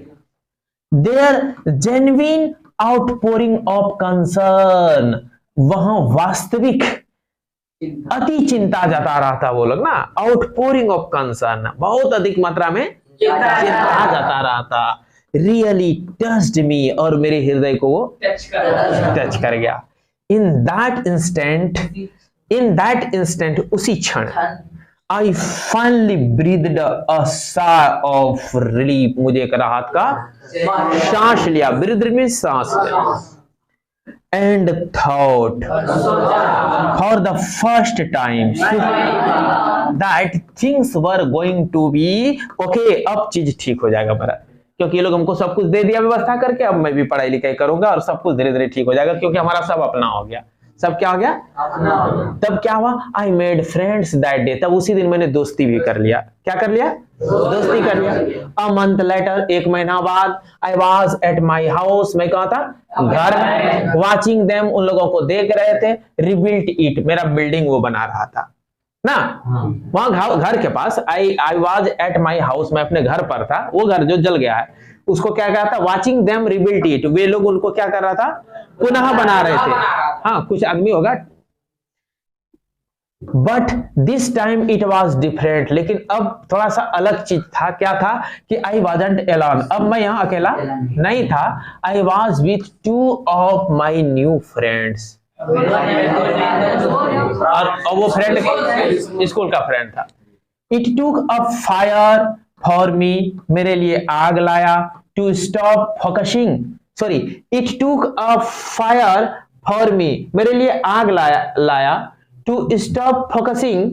there genuine outpouring of concern, वहां वास्तविक अति चिंता जता रहा था वो लोग ना, आउटपोरिंग ऑफ कंसर्न, बहुत अधिक मात्रा में चिल्ला जाता रहा था, रियली टच्ड मी, और मेरे हृदय को वो टच कर गया। इन दैट इंस्टेंट उसी क्षण I finally breathed a sigh of relief, मुझे एक राहत का सांस लिया, ब्रीथ में सांस लिया, and thought for the first time that things were going to be okay, अब चीज ठीक हो जाएगा मेरा, क्योंकि ये लोग हमको सब कुछ दे दिया व्यवस्था करके, अब मैं भी पढ़ाई लिखाई करूंगा और सब कुछ धीरे धीरे ठीक हो जाएगा, क्योंकि हमारा सब अपना हो गया। सब क्या हो गया? तब क्या हुआ? I made friends that day, तब उसी दिन मैंने दोस्ती भी कर लिया। क्या कर लिया? दोस्ती कर लिया। अ मंथ लेटर, एक महीना बाद, आई वॉज एट माई हाउस, मैं कहा था? घर में। वॉचिंग देम, उन लोगों को देख रहे थे। रिबिल्ट इट, मेरा बिल्डिंग वो बना रहा था ना, वहां घर के पास। I was at my house, मैं अपने घर पर था, वो घर जो जल गया है उसको क्या कहा था? वॉचिंग देम रिबिल्ट इट, वे लोग उनको क्या कर रहा था? पुनः बना रहे थे। हाँ, कुछ आदमी होगा। But this time it was different, लेकिन अब थोड़ा सा अलग चीज था। क्या था? कि आई वॉजंट एलोन, अब मैं यहाँ अकेला नहीं था। I was with 2 of my new friends, और वो फ्रेंड स्कूल का फ्रेंड था। It took a fire for me, मेरे लिए आग लाया। To stop focusing, sorry, it took a fire for me, मेरे लिए आग लाया। टू स्टॉप फोकसिंग,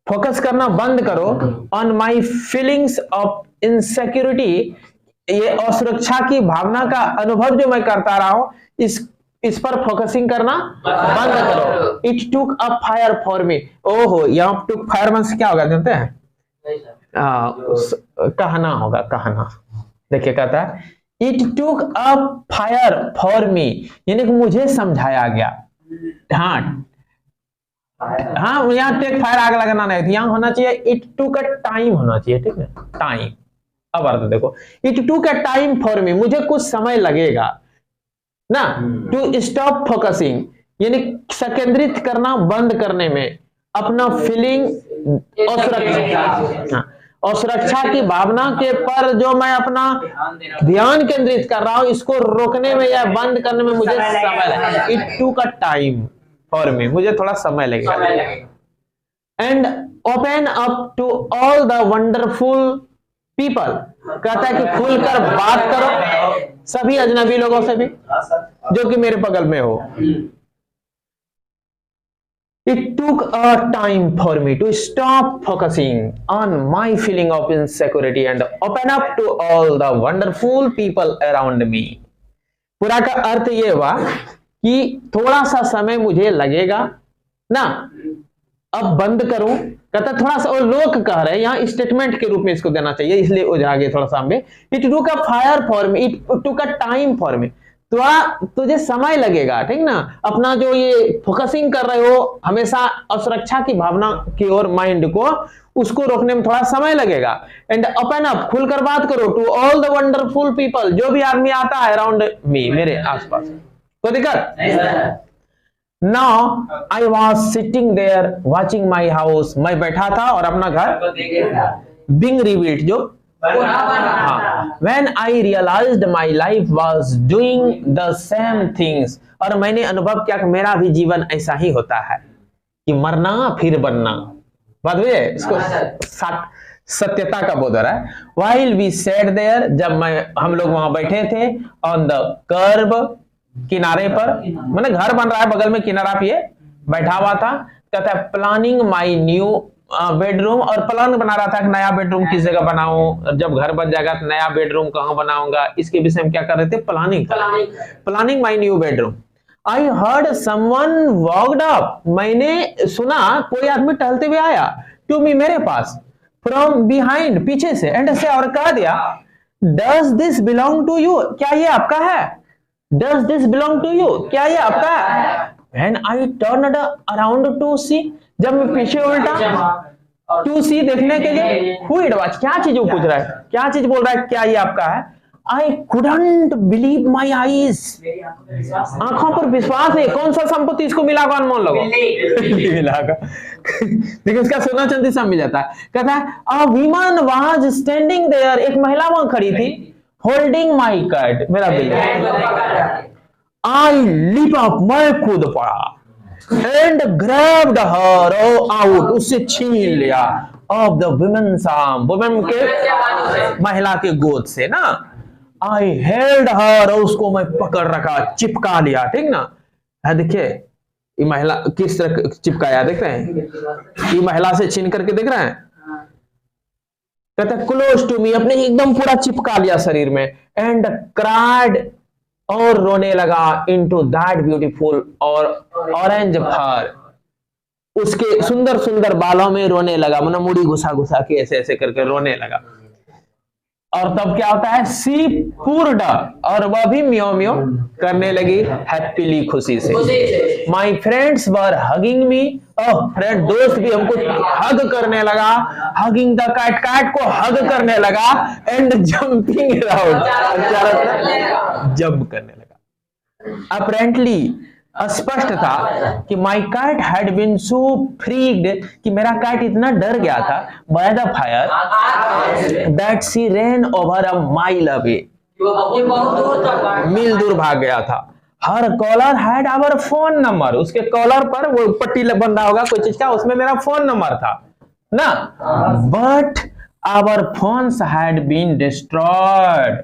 फोकस करना बंद करो। On my feelings of insecurity, ये असुरक्षा की भावना का अनुभव जो मैं करता रहा हूं, इस पर फोकसिंग करना बंद करो। It took a fire for मी, ओहो, यहाँ टूक फायर मन से क्या होगा जानते हैं? कहना होगा, कहना। देखिए कहता है it took a fire for मी, यानी कि मुझे समझाया गया। हाँ, यहाँ टेक फायर, आग लगाना नहीं, यहाँ होना चाहिए इट टूक अ टाइम होना चाहिए, ठीक है? टाइम। अब अर्थ देखो, it took a time for me, मुझे कुछ समय लगेगा ना। टू स्टॉप फोकसिंग, यानी संकेंद्रित करना बंद करने में, अपना फीलिंग और सुरक्षा की भावना के पर जो मैं अपना ध्यान केंद्रित कर रहा हूं, इसको रोकने में या बंद करने में मुझे समय लगेगा। It took a time for me, मुझे थोड़ा समय लगेगा। And open up to all the wonderful people, कहता है कि खुलकर बात करो सभी अजनबी लोगों से भी जो कि मेरे बगल में हो। It took a time for me to stop focusing on my feeling of insecurity and open up to all the wonderful people around me. पूरा का अर्थ ये हुआ कि थोड़ा सा समय मुझे लगेगा ना, अब बंद करूं। कहता थोड़ा सा, और लोग कह रहे हैं, यहाँ स्टेटमेंट के रूप में इसको देना चाहिए, इसलिए वो आगे थोड़ा सा में it took a fire for me, it took a time for me, थोड़ा तुझे समय लगेगा, ठीक ना? अपना जो ये फोकसिंग कर रहे हो हमेशा असुरक्षा की भावना की ओर माइंड को, उसको रोकने में थोड़ा समय लगेगा। एंड ओपन अप, खुलकर बात करो, to all the wonderful people, जो भी आदमी आता है अराउंड मी, मेरे आसपास। कोई दिक्कत? Now I was sitting there watching my house, मैं बैठा था और अपना घर बिंग रिबिल्ट, जो When I realized my life was doing the same things, और मैंने अनुभव किया कि मेरा भी जीवन ऐसा ही होता है कि मरना फिर बनना। बात हुई है, इसको सत्यता का बोध रहा है। While we sat there, जब हम लोग वहां बैठे थे, on the curb, किनारे पर, मैंने घर बन रहा है बगल में, किनारा पे बैठा हुआ था। कहता है प्लानिंग माई न्यू बेडरूम, और प्लान बना रहा था कि नया बेडरूम किस जगह बनाऊं, जब घर बन जाएगा तो नया बेडरूम कहां बनाऊंगा, इसके विषय में क्या कर रहे थे? Planning my new bedroom. I heard someone walked up, मैंने सुना कोई आदमी टहलते हुए आया, टू मी, मेरे पास, फ्रॉम बिहाइंड, पीछे से, एंड से, और कह दिया does this belong to you, क्या ये आपका है? Does this belong to you, क्या ये आपका है? When I turned around to see, जब मैं पीछे उल्टा टू सी देखने के लिए, who it was, क्या चीज वो पूछ रहा है, क्या चीज बोल रहा है, क्या ये आपका है? I couldn't believe my eyes, आंखों पर विश्वास नहीं। कौन सा संपत्ति इसको मिला, कौन मान लोगों मिलागा। देखिए इसका सोना चांदी सब मिल जाता है। कहता है अ वीमन वाज स्टैंडिंग देयर, एक महिला वहां खड़ी थी, होल्डिंग माई कैट, मेरा बिल्ली। आई लीप अप, मैं कूद पड़ा, एंड ग्रैब्ड हर आउट, उससे छीन लिया, of the women's arm, women के महिला के गोद से ना। आई हेल्ड हर, और उसको मैं पकड़ रखा, चिपका लिया, ठीक ना। है देखिए ये महिला किस तरह चिपकाया, देख रहे हैं, ये महिला से छीन करके देख रहे हैं। कहता है क्लोज टू मी, अपने एकदम पूरा चिपका लिया शरीर में, एंड क्राइड, और रोने लगा, इनटू दैट ब्यूटीफुल और ऑरेंज फर, उसके सुंदर सुंदर बालों में रोने लगा, मतलब मुड़ी घुसा घुसा के ऐसे ऐसे करके रोने लगा। और तब क्या होता है, सी पुर्ड, और वह भी म्यो म्यो करने लगी, हैप्पीली, खुशी से। My friends were hugging me, friend दोस्त भी हमको हग करने लगा, हगिंग द कैट, कैट को हग करने लगा, एंड जंपिंग अराउंड, जंप करने लगा। अपेरेंटली, स्पष्ट था कि my cat had been so freaked, कि मेरा कैट इतना डर गया था by the fire, that she ran over a mile away, मील दूर भाग गया था। Her collar had our phone number, उसके कॉलर पर वो पट्टी बंधा होगा कोई चीज का, उसमें मेरा फोन नंबर था ना। But our phones had been destroyed,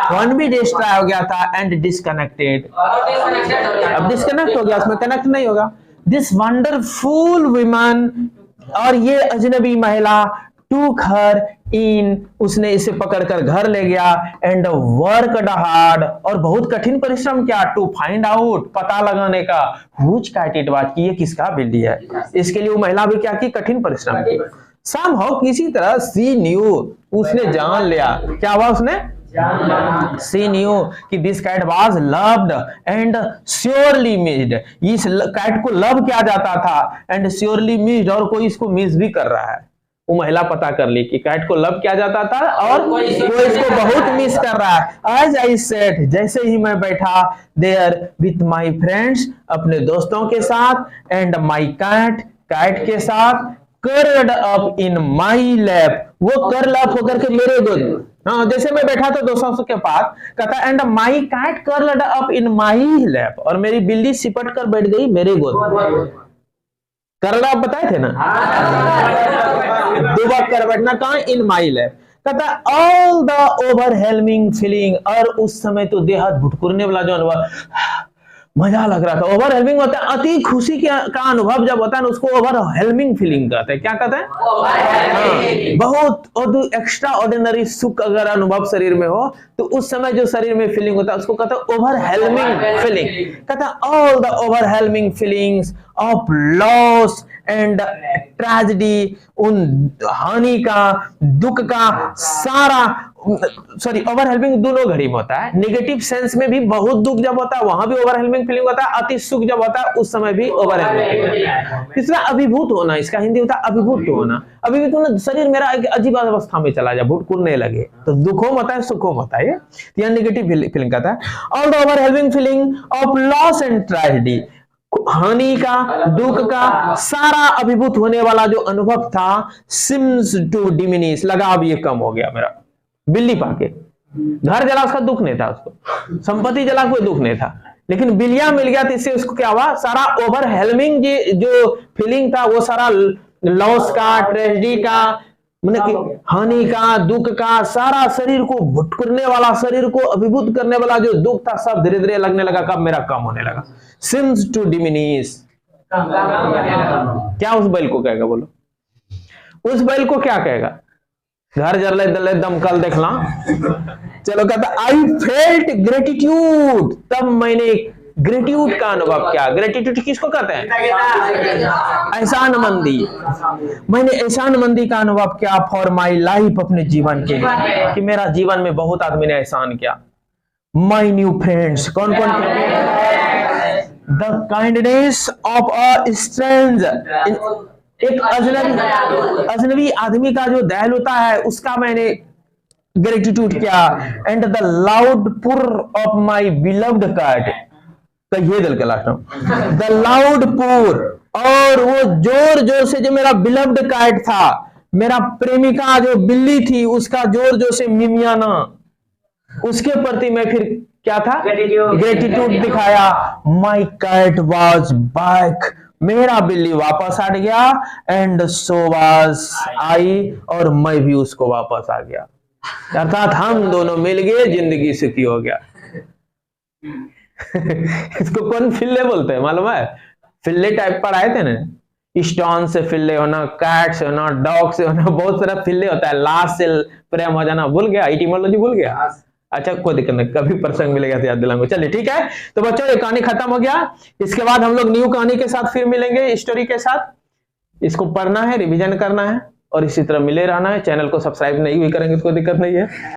phone भी डिस्ट्रॉय हो गया था, एंड डिस्कनेक्टेड, अब डिस्कनेक्ट हो गया, उसमें कनेक्ट नहीं होगा। दिस वंडरफुल वुमन, और ये अजनबी महिला, टूक हर इन, उसने इसे पकड़कर घर ले गया, एंड वर्कड हार्ड, और बहुत कठिन परिश्रम किया, टू फाइंड आउट, पता लगाने का, व्हिच कैट इट वाज, कि ये किसका बिल्ली है। इसके लिए वो महिला भी क्या की, कठिन परिश्रम की। Somehow, किसी तरह सी न्यू, उसने जान लिया, क्या हुआ उसने, सी न्यू कि this cat was loved and surely missed, इस कैट को लव किया जाता था, एंड श्योरली मिस्ड, और कोई इसको मिस भी कर रहा है। वो महिला पता कर ली कि कैट को लव किया जाता था, और कोई इसको बहुत मिस कर रहा है। एज आई सेड, जैसे ही मैं बैठा, देयर विथ माई फ्रेंड्स, अपने दोस्तों के साथ, एंड माई कैट, कैट के साथ, curled up in my lap, वो कर्ल अप होकर के मेरे गोद, हाँ जैसे मैं बैठा था दोस्तों के पास, कहता and my cat curled up in my lap, और मेरी बिल्ली सिपट कर बैठ गई मेरे गोद। कर्ल अप बताए थे ना, दुबक कर बैठना, कहा, इन माई लैप। कहता ऑल द ओवरवेलमिंग फीलिंग, और उस समय तो देहात भुटकुरने वाला जो अनुभव, मजा लग रहा था। ओवरवेलमिंग होता है अति खुशी का अनुभव, जब होता है ना उसको ओवरवेलमिंग फीलिंग कहते हैं। क्या कहते हैं, बहुत एक्स्ट्रा ऑर्डिनरी सुख अगर अनुभव शरीर में हो, तो उस समय जो शरीर में फीलिंग होता है उसको कहते हैं ओवरवेलमिंग फीलिंग। कहता है all the overwhelming feelings of loss and tragedy, उन हानि का, दुख का सारा, सॉरी ओवरवेलमिंग दोनों घड़ी में होता है। नेगेटिव सेंस में भी बहुत दुख जब होता है वहां भी ओवरवेलमिंग फीलिंग होता है, अति सुख जब होता है उस समय भी ओवरवेलमिंग। तीसरा अभिभूत होना, इसका हिंदी होता है अभिभूत होना। अभिभूत होना, शरीर मेरा एक अजीब अवस्था में चला जाए, भुटकुरने लगे, तो दुखों में होता है, सुखों में होता है, यह नेगेटिव फीलिंग कहता है। All the overwhelming feeling of loss and tragedy, हानि का, दुख का सारा अभिभूत होने वाला जो अनुभव था, सिम्स टू डिमिनिश, लगा अब ये कम हो गया मेरा। बिल्ली पाके, घर जला उसका दुख नहीं था, उसको संपत्ति जला कोई दुख नहीं था, लेकिन बिल्लियां मिल गया तो इससे उसको क्या हुआ, सारा ओवरवेलमिंग जो फीलिंग था वो सारा लॉस का, ट्रेजेडी का, मतलब कि हानि का, दुख का, सारा शरीर को भुटकुरने वाला, शरीर को अभिभूत करने वाला जो दुख था, सब धीरे धीरे लगने लगा कब मेरा कम होने लगा। सिम्स टू डिमिनिश, क्या उस बैल को कहेगा, बोलो उस बैल को क्या कहेगा, घर जले दले दमकल देखला। चलो कहता आई फेल्ट ग्रेटिट्यूड, तब मैंने ग्रेटिट्यूड का अनुभव किया। ग्रेटिट्यूड किसको कहते हैं, एहसानमंदी। मैंने एहसानमंदी का अनुभव किया फॉर माई लाइफ, अपने जीवन के लिए, कि मेरा जीवन में बहुत आदमी ने एहसान किया। माई न्यू फ्रेंड्स, कौन कौन, the kindness of a stranger, एक अजनबी आदमी का जो दयालुता है उसका मैंने ग्रेटिट्यूड क्या, एंड द लाउड पुर ऑफ माई बिलव्ड कैट, कहिए दिल के लास्ट में, द लाउड पुर, और वो जोर जोर से जो मेरा बिलव्ड कैट था, मेरा प्रेमिका जो बिल्ली थी, उसका जोर जोर से मिमियाना, उसके प्रति मैं फिर क्या था, ग्रेटिट्यूड दिखाया। माई कैट वॉज बैक, मेरा बिल्ली वापस आ गया, एंड सो वाज आई, और मैं भी उसको वापस आ गया, अर्थात हम दोनों मिल गए, जिंदगी सुखी हो गया। इसको कौन फिल्ले बोलते हैं मालूम है, फिल्ले टाइप पर आए थे ना, स्टोन से फिल्ले होना, कैट से होना, डॉग से होना, बहुत सारा फिल्ले होता है, लाश से प्रेम हो जाना, भूल गया, इटिमोलॉजी भूल गया। अच्छा कोई दिक्कत नहीं, कभी प्रसंग मिलेगा तो याद दिलाऊंगा। चलिए ठीक है, तो बच्चों ये कहानी खत्म हो गया, इसके बाद हम लोग न्यू कहानी के साथ फिर मिलेंगे, स्टोरी के साथ। इसको पढ़ना है, रिवीजन करना है, और इसी तरह मिले रहना है। चैनल को सब्सक्राइब नहीं भी करेंगे तो कोई दिक्कत नहीं है।